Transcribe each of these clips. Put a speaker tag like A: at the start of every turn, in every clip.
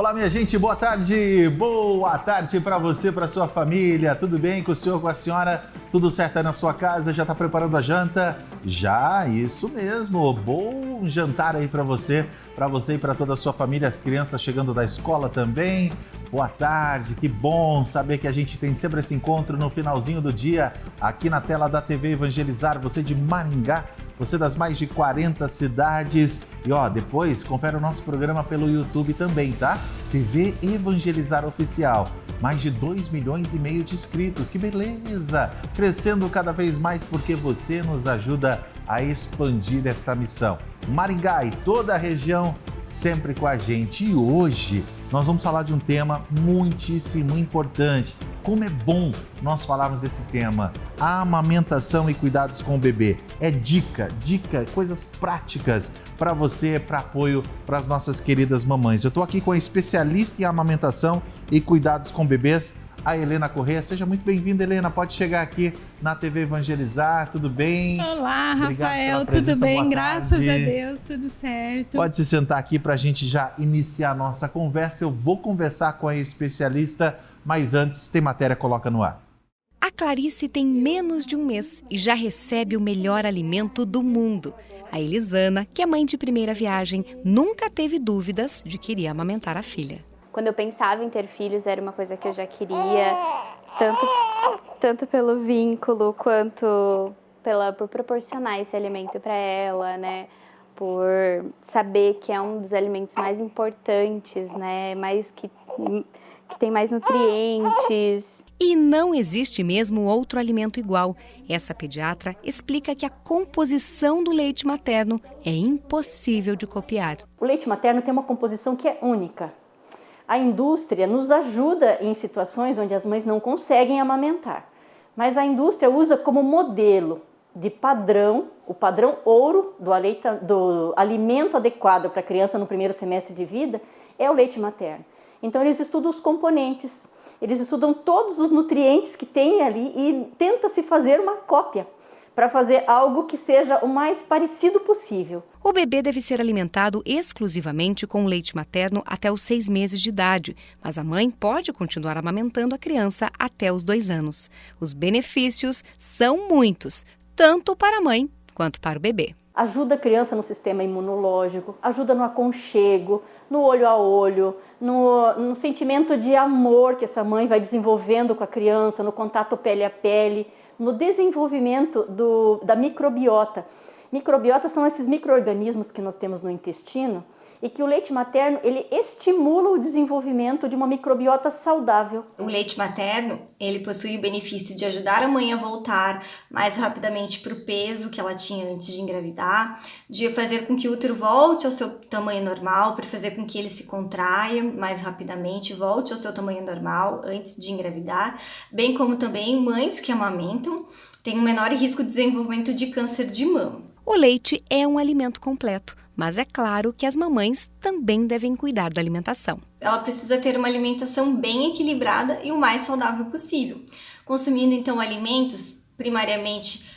A: Olá, minha gente, boa tarde para você, para sua família, tudo bem com o senhor, com a senhora, tudo certo aí na sua casa, já está preparando a janta? Já, isso mesmo, bom jantar aí para você e para toda a sua família, as crianças chegando da escola também. Boa tarde, que bom saber que a gente tem sempre esse encontro no finalzinho do dia, aqui na tela da TV Evangelizar, você de Maringá, você das mais de 40 cidades. E depois confere o nosso programa pelo YouTube também, tá? TV Evangelizar Oficial. Mais de 2,5 milhões de inscritos, que beleza! Crescendo cada vez mais porque você nos ajuda a expandir esta missão. Maringá e toda a região sempre com a gente. E hoje nós vamos falar de um tema muitíssimo importante. Como é bom nós falarmos desse tema, a amamentação e cuidados com o bebê. É dica, coisas práticas para você, para apoio para as nossas queridas mamães. Eu estou aqui com a especialista em amamentação e cuidados com bebês, a Helena Corrêa. Seja muito bem-vinda, Helena. Pode chegar aqui na TV Evangelizar, tudo bem?
B: Olá, Rafael, tudo bem? Graças a Deus, tudo certo.
A: Pode se sentar aqui para a gente já iniciar a nossa conversa. Eu vou conversar com a especialista, mas antes tem matéria, coloca no ar.
C: A Clarice tem menos de um mês e já recebe o melhor alimento do mundo. A Elisana, que é mãe de primeira viagem, nunca teve dúvidas de que iria amamentar a filha.
D: Quando eu pensava em ter filhos, era uma coisa que eu já queria, tanto pelo vínculo quanto por proporcionar esse alimento para ela, né? Por saber que é um dos alimentos mais importantes, né? Que tem mais nutrientes.
C: E não existe mesmo outro alimento igual. Essa pediatra explica que a composição do leite materno é impossível de copiar.
E: O leite materno tem uma composição que é única. A indústria nos ajuda em situações onde as mães não conseguem amamentar, mas a indústria usa como modelo de padrão, o padrão ouro do alimento adequado para a criança no primeiro semestre de vida é o leite materno. Então eles estudam os componentes, eles estudam todos os nutrientes que tem ali e tenta-se fazer uma cópia para fazer algo que seja o mais parecido possível.
C: O bebê deve ser alimentado exclusivamente com leite materno até os 6 meses de idade, mas a mãe pode continuar amamentando a criança até os 2 anos. Os benefícios são muitos, tanto para a mãe quanto para o bebê.
E: Ajuda a criança no sistema imunológico, ajuda no aconchego, no olho a olho, no sentimento de amor que essa mãe vai desenvolvendo com a criança, no contato pele a pele, no desenvolvimento da microbiota. Microbiota são esses micro-organismos que nós temos no intestino e que o leite materno ele estimula o desenvolvimento de uma microbiota saudável.
F: O leite materno ele possui o benefício de ajudar a mãe a voltar mais rapidamente para o peso que ela tinha antes de engravidar, de fazer com que o útero volte ao seu tamanho normal, para fazer com que ele se contraia mais rapidamente, volte ao seu tamanho normal antes de engravidar, bem como também mães que amamentam têm um menor risco de desenvolvimento de câncer de mama.
C: O leite é um alimento completo, mas é claro que as mamães também devem cuidar da alimentação.
F: Ela precisa ter uma alimentação bem equilibrada e o mais saudável possível, consumindo então alimentos, primariamente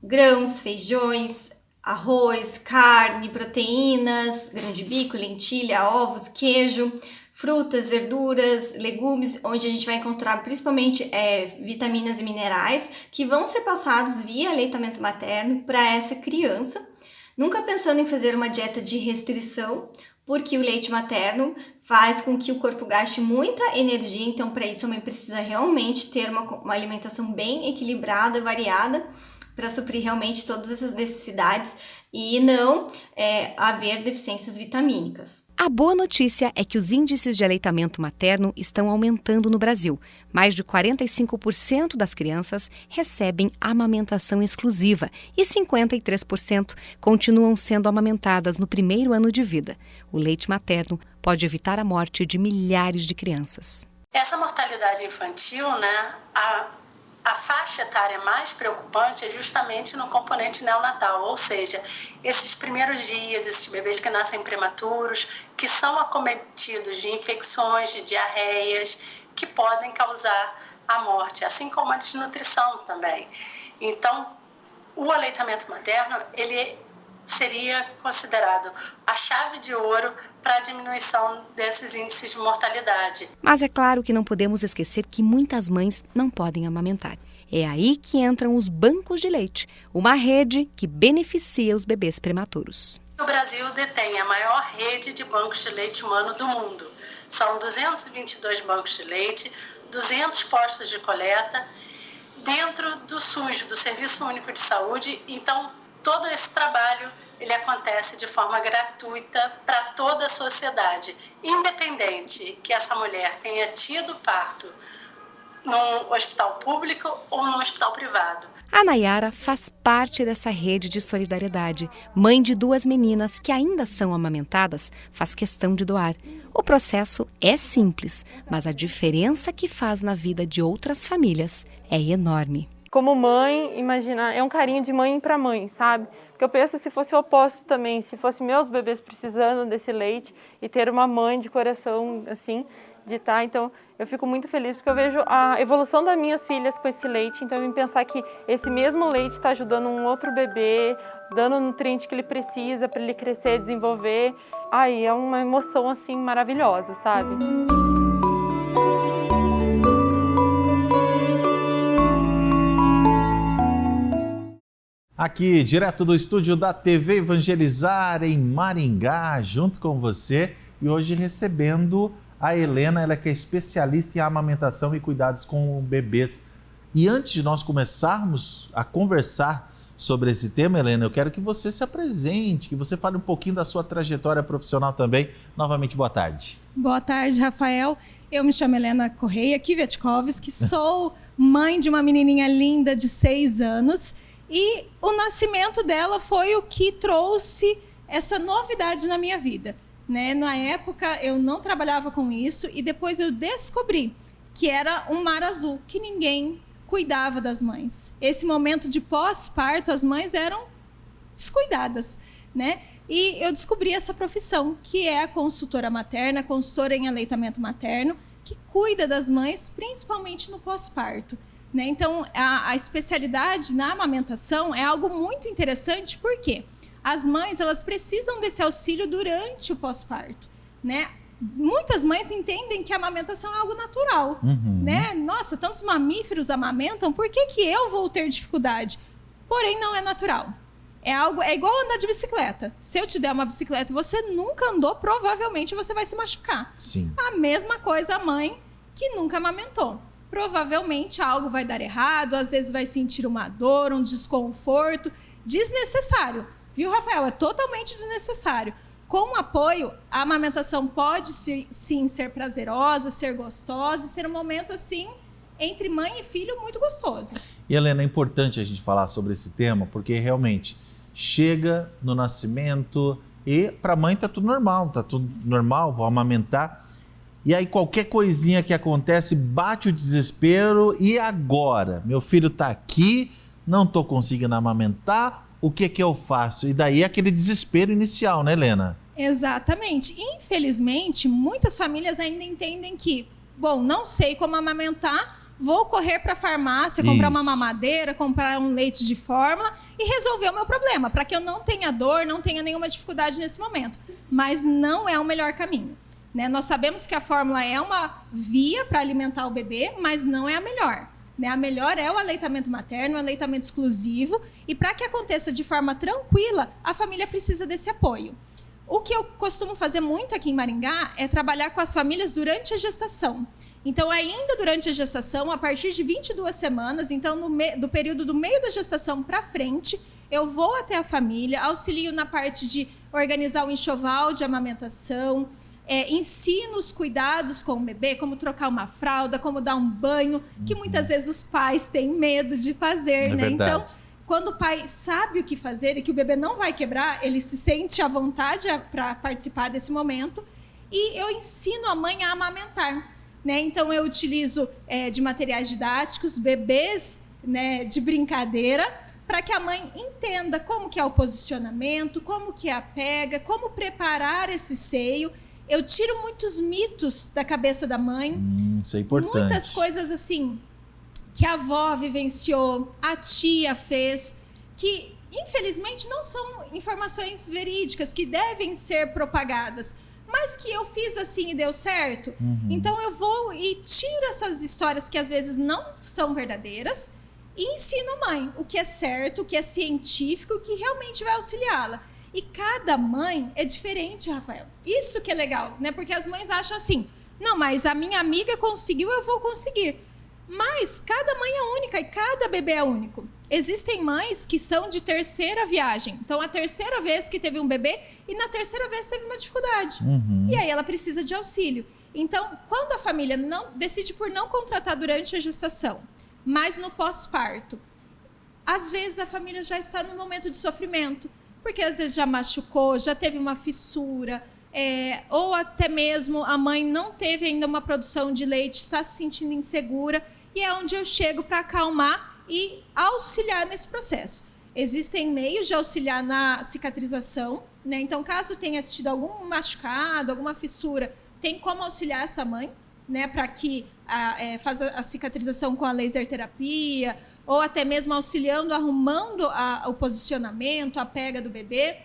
F: grãos, feijões, arroz, carne, proteínas, grão de bico, lentilha, ovos, queijo, frutas, verduras, legumes, onde a gente vai encontrar principalmente vitaminas e minerais que vão ser passados via aleitamento materno para essa criança. Nunca pensando em fazer uma dieta de restrição, porque o leite materno faz com que o corpo gaste muita energia, então para isso a mãe precisa realmente ter uma alimentação bem equilibrada, variada, para suprir realmente todas essas necessidades e não haver deficiências vitamínicas.
C: A boa notícia é que os índices de aleitamento materno estão aumentando no Brasil. Mais de 45% das crianças recebem amamentação exclusiva e 53% continuam sendo amamentadas no primeiro ano de vida. O leite materno pode evitar a morte de milhares de crianças.
G: Essa mortalidade infantil, né, a faixa etária mais preocupante é justamente no componente neonatal, ou seja, esses primeiros dias, esses bebês que nascem prematuros, que são acometidos de infecções, de diarreias, que podem causar a morte, assim como a desnutrição também. Então, o aleitamento materno, ele seria considerado a chave de ouro para a diminuição desses índices de mortalidade.
C: Mas é claro que não podemos esquecer que muitas mães não podem amamentar. É aí que entram os bancos de leite, uma rede que beneficia os bebês prematuros.
G: O Brasil detém a maior rede de bancos de leite humano do mundo. São 222 bancos de leite, 200 postos de coleta, dentro do SUS, do Serviço Único de Saúde. Então, todo esse trabalho ele acontece de forma gratuita para toda a sociedade, independente que essa mulher tenha tido parto num hospital público ou num hospital privado.
C: A Nayara faz parte dessa rede de solidariedade. Mãe de 2 meninas que ainda são amamentadas, faz questão de doar. O processo é simples, mas a diferença que faz na vida de outras famílias é enorme.
H: Como mãe, imagina, é um carinho de mãe para mãe, sabe? Porque eu penso se fosse o oposto também, se fosse meus bebês precisando desse leite e ter uma mãe de coração assim, de estar, então eu fico muito feliz porque eu vejo a evolução das minhas filhas com esse leite, então eu pensar que esse mesmo leite está ajudando um outro bebê, dando o nutriente que ele precisa para ele crescer, desenvolver, é uma emoção assim maravilhosa, sabe?
A: Aqui, direto do estúdio da TV Evangelizar em Maringá, junto com você, e hoje recebendo a Helena, ela que é especialista em amamentação e cuidados com bebês. E antes de nós começarmos a conversar sobre esse tema, Helena, eu quero que você se apresente, que você fale um pouquinho da sua trajetória profissional também. Novamente, boa tarde.
B: Boa tarde, Rafael. Eu me chamo Helena Correia Kwiatkowski, sou mãe de uma menininha linda de 6 anos e o nascimento dela foi o que trouxe essa novidade na minha vida. Na época eu não trabalhava com isso e depois eu descobri que era um mar azul, que ninguém cuidava das mães. Esse momento de pós-parto, as mães eram descuidadas, E eu descobri essa profissão, que é a consultora materna, consultora em aleitamento materno, que cuida das mães, principalmente no pós-parto. Então, a especialidade na amamentação é algo muito interessante, porque as mães elas precisam desse auxílio durante o pós-parto, Muitas mães entendem que a amamentação é algo natural, Nossa, tantos mamíferos amamentam, por que eu vou ter dificuldade? Porém, não é natural. É igual andar de bicicleta. Se eu te der uma bicicleta e você nunca andou, provavelmente você vai se machucar.
A: Sim.
B: A mesma coisa a mãe que nunca amamentou. Provavelmente algo vai dar errado, às vezes vai sentir uma dor, um desconforto desnecessário. Viu, Rafael? É totalmente desnecessário. Com apoio, a amamentação pode sim ser prazerosa, ser gostosa, ser um momento assim, entre mãe e filho, muito gostoso.
A: E, Helena, é importante a gente falar sobre esse tema, porque realmente chega no nascimento e para a mãe tá tudo normal, vou amamentar. E aí qualquer coisinha que acontece, bate o desespero, e agora? Meu filho tá aqui, não tô conseguindo amamentar, o que eu faço? E daí aquele desespero inicial, né, Helena?
B: Exatamente. Infelizmente, muitas famílias ainda entendem que, não sei como amamentar, vou correr para a farmácia, comprar uma mamadeira, comprar um leite de fórmula e resolver o meu problema, para que eu não tenha dor, não tenha nenhuma dificuldade nesse momento. Mas não é o melhor caminho. Nós sabemos que a fórmula é uma via para alimentar o bebê, mas não é a melhor. A melhor é o aleitamento materno, o aleitamento exclusivo, e para que aconteça de forma tranquila, a família precisa desse apoio. O que eu costumo fazer muito aqui em Maringá é trabalhar com as famílias durante a gestação. Então, ainda durante a gestação, a partir de 22 semanas, então do período do meio da gestação para frente, eu vou até a família, auxilio na parte de organizar o enxoval de amamentação, ensino os cuidados com o bebê, como trocar uma fralda, como dar um banho, que muitas vezes os pais têm medo de fazer, Então, quando o pai sabe o que fazer e que o bebê não vai quebrar, ele se sente à vontade para participar desse momento, e eu ensino a mãe a amamentar, Então, eu utilizo de materiais didáticos, bebês, de brincadeira, para que a mãe entenda como que é o posicionamento, como que é a pega, como preparar esse seio. Eu tiro muitos mitos da cabeça da mãe.
A: Isso é importante.
B: Muitas coisas assim que a avó vivenciou, a tia fez, que infelizmente não são informações verídicas, que devem ser propagadas, mas que eu fiz assim e deu certo. Então eu vou e tiro essas histórias que às vezes não são verdadeiras e ensino a mãe o que é certo, o que é científico, o que realmente vai auxiliá-la. E cada mãe é diferente, Rafael. Isso que é legal, né? Porque as mães acham assim, não, mas a minha amiga conseguiu, eu vou conseguir. Mas cada mãe é única e cada bebê é único. Existem mães que são de terceira viagem. Então, a terceira vez que teve um bebê e na terceira vez teve uma dificuldade. E aí ela precisa de auxílio. Então, quando a família decide por não contratar durante a gestação, mas no pós-parto, às vezes a família já está num momento de sofrimento, porque às vezes já machucou, já teve uma fissura, ou até mesmo a mãe não teve ainda uma produção de leite, está se sentindo insegura, e é onde eu chego para acalmar e auxiliar nesse processo. Existem meios de auxiliar na cicatrização, né? Então, caso tenha tido algum machucado, alguma fissura, tem como auxiliar essa mãe, né? Para que faça a cicatrização com a laser terapia, ou até mesmo auxiliando, arrumando o posicionamento, a pega do bebê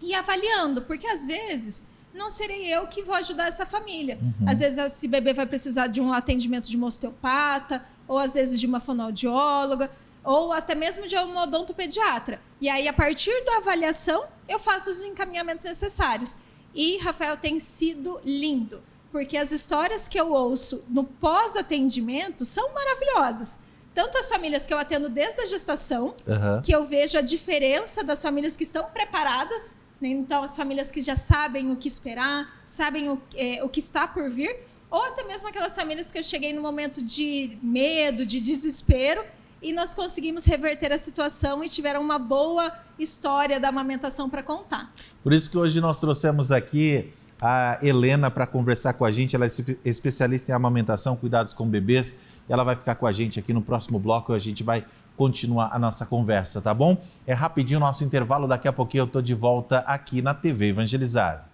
B: e avaliando, porque às vezes não serei eu que vou ajudar essa família. Às vezes esse bebê vai precisar de um atendimento de uma osteopata, ou às vezes de uma fonoaudióloga, ou até mesmo de um odontopediatra. E aí, a partir da avaliação, eu faço os encaminhamentos necessários. E, Rafael, tem sido lindo, porque as histórias que eu ouço no pós-atendimento são maravilhosas. Tanto as famílias que eu atendo desde a gestação, que eu vejo a diferença das famílias que estão preparadas, né? Então, as famílias que já sabem o que esperar, sabem o que está por vir, ou até mesmo aquelas famílias que eu cheguei no momento de medo, de desespero, e nós conseguimos reverter a situação e tiveram uma boa história da amamentação para contar.
A: Por isso que hoje nós trouxemos aqui a Helena para conversar com a gente. Ela é especialista em amamentação, cuidados com bebês. Ela vai ficar com a gente aqui no próximo bloco e a gente vai continuar a nossa conversa, tá bom? É rapidinho o nosso intervalo, daqui a pouquinho eu estou de volta aqui na TV Evangelizar.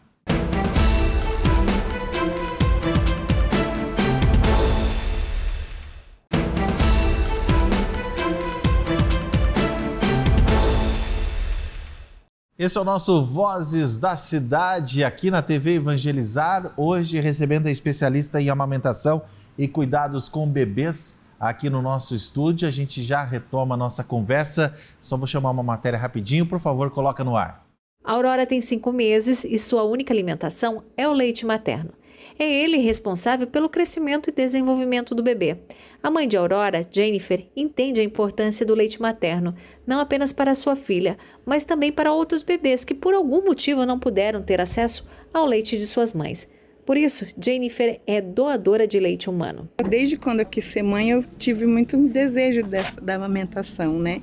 A: Esse é o nosso Vozes da Cidade, aqui na TV Evangelizar, hoje recebendo a especialista em amamentação e cuidados com bebês aqui no nosso estúdio. A gente já retoma a nossa conversa, só vou chamar uma matéria rapidinho, por favor, coloca no ar.
I: A Aurora tem 5 meses e sua única alimentação é o leite materno. É ele responsável pelo crescimento e desenvolvimento do bebê. A mãe de Aurora, Jennifer, entende a importância do leite materno, não apenas para sua filha, mas também para outros bebês que por algum motivo não puderam ter acesso ao leite de suas mães. Por isso, Jennifer é doadora de leite humano.
J: Desde quando eu quis ser mãe, eu tive muito desejo da amamentação, né?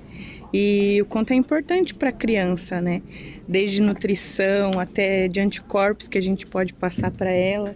J: E o quanto é importante para a criança, né? Desde nutrição até de anticorpos que a gente pode passar para ela.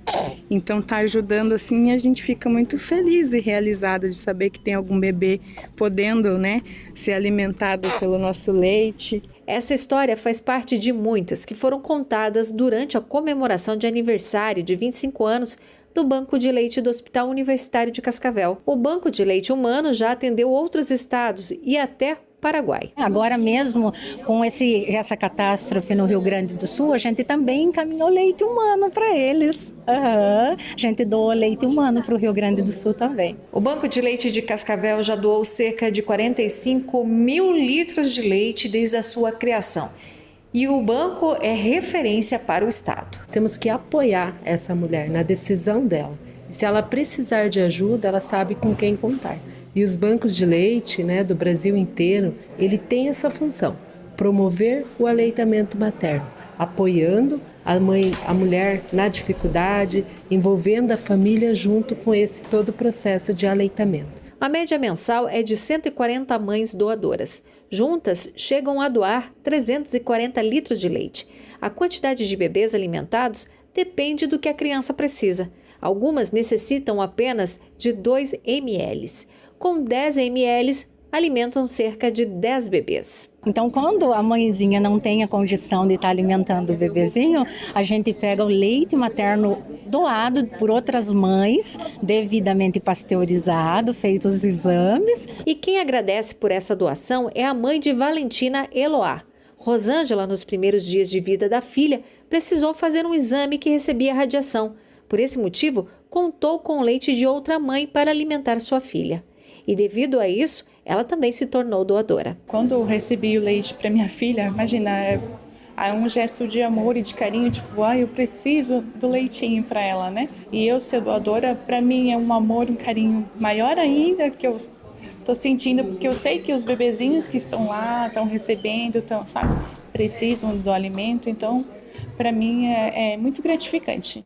J: Então tá ajudando assim, a gente fica muito feliz e realizada de saber que tem algum bebê podendo, né, ser alimentado pelo nosso leite.
I: Essa história faz parte de muitas que foram contadas durante a comemoração de aniversário de 25 anos do Banco de Leite do Hospital Universitário de Cascavel. O Banco de Leite Humano já atendeu outros estados e até Paraguai.
K: Agora mesmo, com essa catástrofe no Rio Grande do Sul, a gente também encaminhou leite humano para eles. A gente doou leite humano para o Rio Grande do Sul também.
I: O Banco de Leite de Cascavel já doou cerca de 45 mil litros de leite desde a sua criação. E o banco é referência para o estado.
L: Temos que apoiar essa mulher na decisão dela. Se ela precisar de ajuda, ela sabe com quem contar. E os bancos de leite, né, do Brasil inteiro, ele tem essa função, promover o aleitamento materno, apoiando a mulher na dificuldade, envolvendo a família junto com todo o processo de aleitamento.
I: A média mensal é de 140 mães doadoras. Juntas, chegam a doar 340 litros de leite. A quantidade de bebês alimentados depende do que a criança precisa. Algumas necessitam apenas de 2 ml. Com 10 ml, alimentam cerca de 10 bebês.
K: Então, quando a mãezinha não tem a condição de estar alimentando o bebezinho, a gente pega o leite materno doado por outras mães, devidamente pasteurizado, feitos os exames.
I: E quem agradece por essa doação é a mãe de Valentina Eloá. Rosângela, nos primeiros dias de vida da filha, precisou fazer um exame que recebia radiação. Por esse motivo, contou com o leite de outra mãe para alimentar sua filha. E devido a isso, ela também se tornou doadora.
J: Quando eu recebi o leite para minha filha, imagina, é um gesto de amor e de carinho, tipo, eu preciso do leitinho para ela, né? E eu ser doadora, para mim é um amor, um carinho maior ainda que eu tô sentindo, porque eu sei que os bebezinhos que estão lá, estão recebendo, precisam do alimento, então para mim é muito gratificante.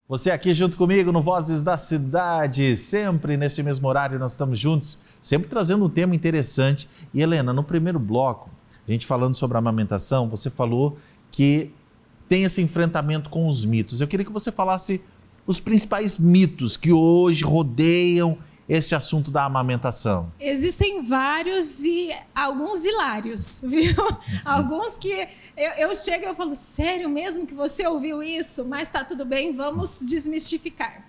A: Você aqui junto comigo no Vozes da Cidade, sempre neste mesmo horário nós estamos juntos, sempre trazendo um tema interessante. E Helena, no primeiro bloco, a gente falando sobre a amamentação, você falou que tem esse enfrentamento com os mitos. Eu queria que você falasse os principais mitos que hoje rodeiam este assunto da amamentação.
B: Existem vários e alguns hilários, viu? Alguns que eu chego e eu falo, sério mesmo que você ouviu isso? Mas tá tudo bem, vamos desmistificar.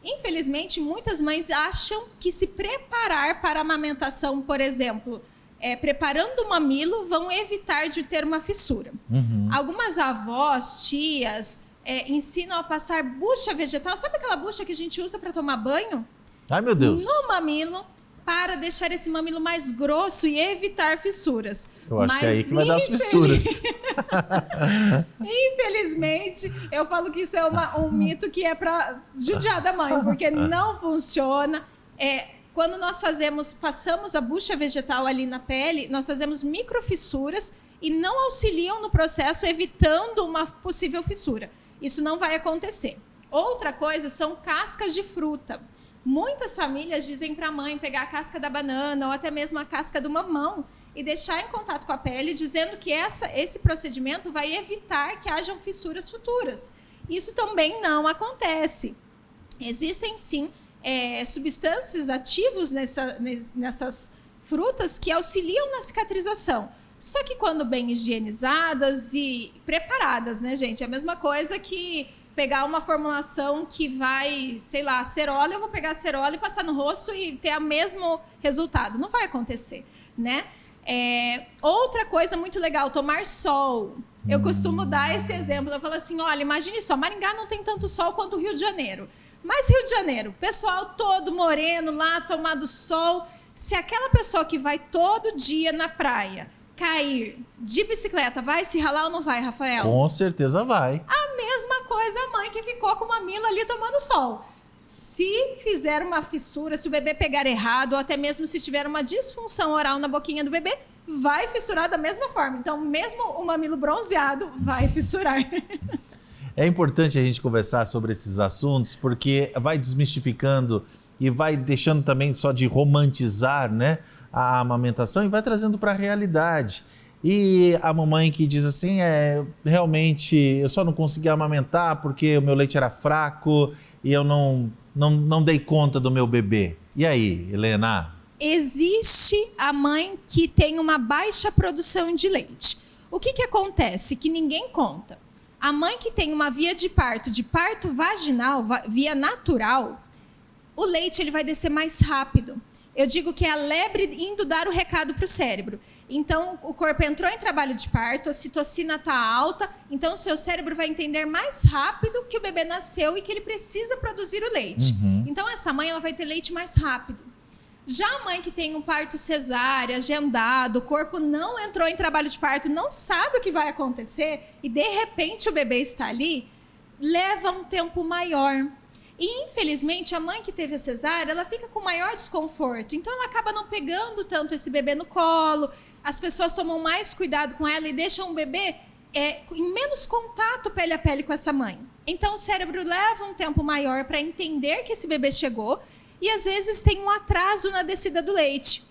B: Infelizmente, muitas mães acham que se preparar para a amamentação, por exemplo, preparando o mamilo, vão evitar de ter uma fissura. Algumas avós, tias, ensinam a passar bucha vegetal. Sabe aquela bucha que a gente usa para tomar banho?
A: Ai, meu Deus.
B: No mamilo, para deixar esse mamilo mais grosso e evitar fissuras.
A: Eu acho que é aí que vai dar as fissuras.
B: Infelizmente, eu falo que isso é um mito que é para judiar da mãe, porque não funciona. Quando nós passamos a bucha vegetal ali na pele, nós fazemos microfissuras e não auxiliam no processo, evitando uma possível fissura. Isso não vai acontecer. Outra coisa são cascas de fruta. Muitas famílias dizem para a mãe pegar a casca da banana ou até mesmo a casca do mamão e deixar em contato com a pele, dizendo que esse procedimento vai evitar que hajam fissuras futuras. Isso também não acontece. Existem, sim, substâncias ativas nessas frutas que auxiliam na cicatrização. Só que quando bem higienizadas e preparadas, né, gente? É a mesma coisa que pegar uma formulação que vai, sei lá, acerola, eu vou pegar acerola e passar no rosto e ter o mesmo resultado. Não vai acontecer, né? Outra coisa muito legal, tomar sol. Eu costumo dar esse exemplo. Eu falo assim, olha, imagine só, Maringá não tem tanto sol quanto o Rio de Janeiro. Mas Rio de Janeiro, pessoal todo moreno lá, tomando sol. Se aquela pessoa que vai todo dia na praia cair de bicicleta, vai se ralar ou não vai, Rafael?
A: Com certeza vai.
B: A mesma coisa a mãe que ficou com o mamilo ali tomando sol. Se fizer uma fissura, se o bebê pegar errado, ou até mesmo se tiver uma disfunção oral na boquinha do bebê, vai fissurar da mesma forma. Então, mesmo o mamilo bronzeado vai fissurar.
A: É importante a gente conversar sobre esses assuntos, porque vai desmistificando e vai deixando também só de romantizar, né, a amamentação e vai trazendo para a realidade. E a mamãe que diz assim, realmente eu só não consegui amamentar porque o meu leite era fraco e eu não dei conta do meu bebê. E aí, Helena?
B: Existe a mãe que tem uma baixa produção de leite. O que acontece? Que ninguém conta. A mãe que tem uma via de parto vaginal, via natural, o leite ele vai descer mais rápido. Eu digo que é a lebre indo dar o recado para o cérebro. Então, o corpo entrou em trabalho de parto, a citocina está alta, então o seu cérebro vai entender mais rápido que o bebê nasceu e que ele precisa produzir o leite. Então, essa mãe ela vai ter leite mais rápido. Já a mãe que tem um parto cesárea, agendado, o corpo não entrou em trabalho de parto, não sabe o que vai acontecer e, de repente, o bebê está ali, leva um tempo maior. E, infelizmente, a mãe que teve a cesárea, ela fica com maior desconforto. Então, ela acaba não pegando tanto esse bebê no colo. As pessoas tomam mais cuidado com ela e deixam o bebê em menos contato pele a pele com essa mãe. Então, o cérebro leva um tempo maior para entender que esse bebê chegou e, às vezes, tem um atraso na descida do leite.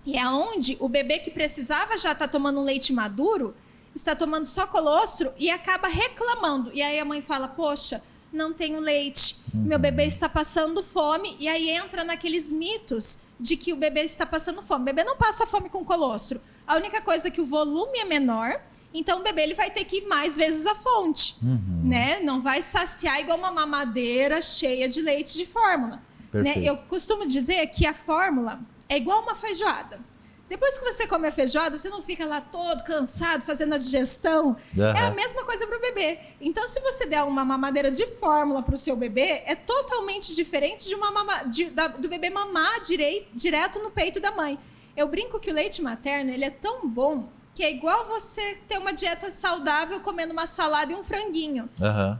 B: E é onde o bebê que precisava já estar tomando um leite maduro, está tomando só colostro e acaba reclamando. E aí a mãe fala, poxa, não tenho leite, meu bebê está passando fome, e aí entra naqueles mitos de que o bebê está passando fome. O bebê não passa fome com colostro. A única coisa é que o volume é menor, então o bebê ele vai ter que ir mais vezes à fonte, né? Não vai saciar igual uma mamadeira cheia de leite de fórmula. Né? Eu costumo dizer que a fórmula é igual uma feijoada. Depois que você come a feijoada, você não fica lá todo cansado fazendo a digestão. É a mesma coisa para o bebê. Então, se você der uma mamadeira de fórmula para o seu bebê, é totalmente diferente do bebê mamar direto no peito da mãe. Eu brinco que o leite materno ele é tão bom que é igual você ter uma dieta saudável comendo uma salada e um franguinho.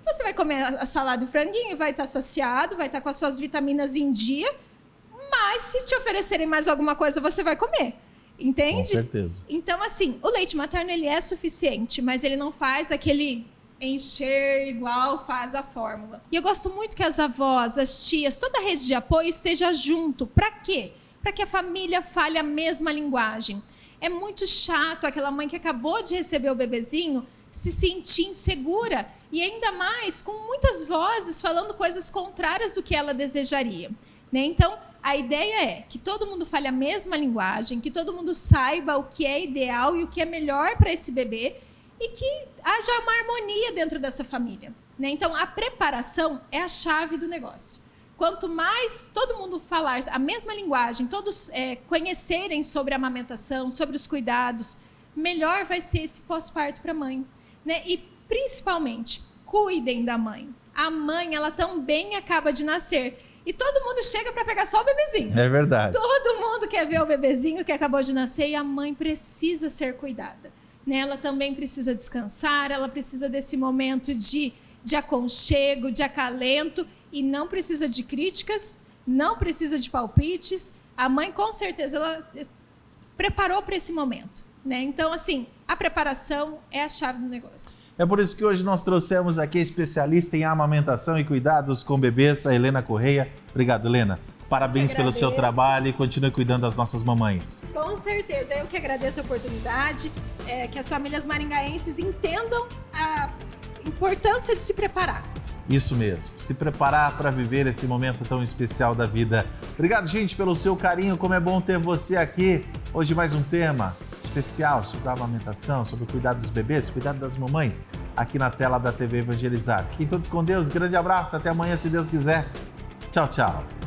B: Você vai comer a salada e o franguinho, vai estar saciado, vai estar com as suas vitaminas em dia, mas se te oferecerem mais alguma coisa, você vai comer. Entende?
A: Com certeza.
B: Então, assim, o leite materno ele é suficiente, mas ele não faz aquele encher igual faz a fórmula. E eu gosto muito que as avós, as tias, toda a rede de apoio esteja junto. Para quê? Para que a família fale a mesma linguagem. É muito chato aquela mãe que acabou de receber o bebezinho se sentir insegura e ainda mais com muitas vozes falando coisas contrárias do que ela desejaria. Né? Então, a ideia é que todo mundo fale a mesma linguagem, que todo mundo saiba o que é ideal e o que é melhor para esse bebê e que haja uma harmonia dentro dessa família. Né? Então, a preparação é a chave do negócio. Quanto mais todo mundo falar a mesma linguagem, todos conhecerem sobre a amamentação, sobre os cuidados, melhor vai ser esse pós-parto para a mãe. Né? E, principalmente, cuidem da mãe. A mãe, ela também acaba de nascer. E todo mundo chega para pegar só o bebezinho.
A: É verdade.
B: Todo mundo quer ver o bebezinho que acabou de nascer e a mãe precisa ser cuidada. Né? Ela também precisa descansar, ela precisa desse momento de aconchego, de acalento e não precisa de críticas, não precisa de palpites. A mãe, com certeza, ela preparou para esse momento. Né? Então, assim, a preparação é a chave do negócio.
A: É por isso que hoje nós trouxemos aqui a especialista em amamentação e cuidados com bebês, a Helena Correia. Obrigado, Helena. Parabéns pelo seu trabalho e continue cuidando das nossas mamães.
B: Com certeza. Eu que agradeço a oportunidade, que as famílias maringaenses entendam a importância de se preparar.
A: Isso mesmo, se preparar para viver esse momento tão especial da vida. Obrigado, gente, pelo seu carinho. Como é bom ter você aqui. Hoje mais um tema especial sobre a amamentação, sobre o cuidado dos bebês, cuidado das mamães, aqui na tela da TV Evangelizar. Fiquem todos com Deus, grande abraço, até amanhã, se Deus quiser. Tchau, tchau.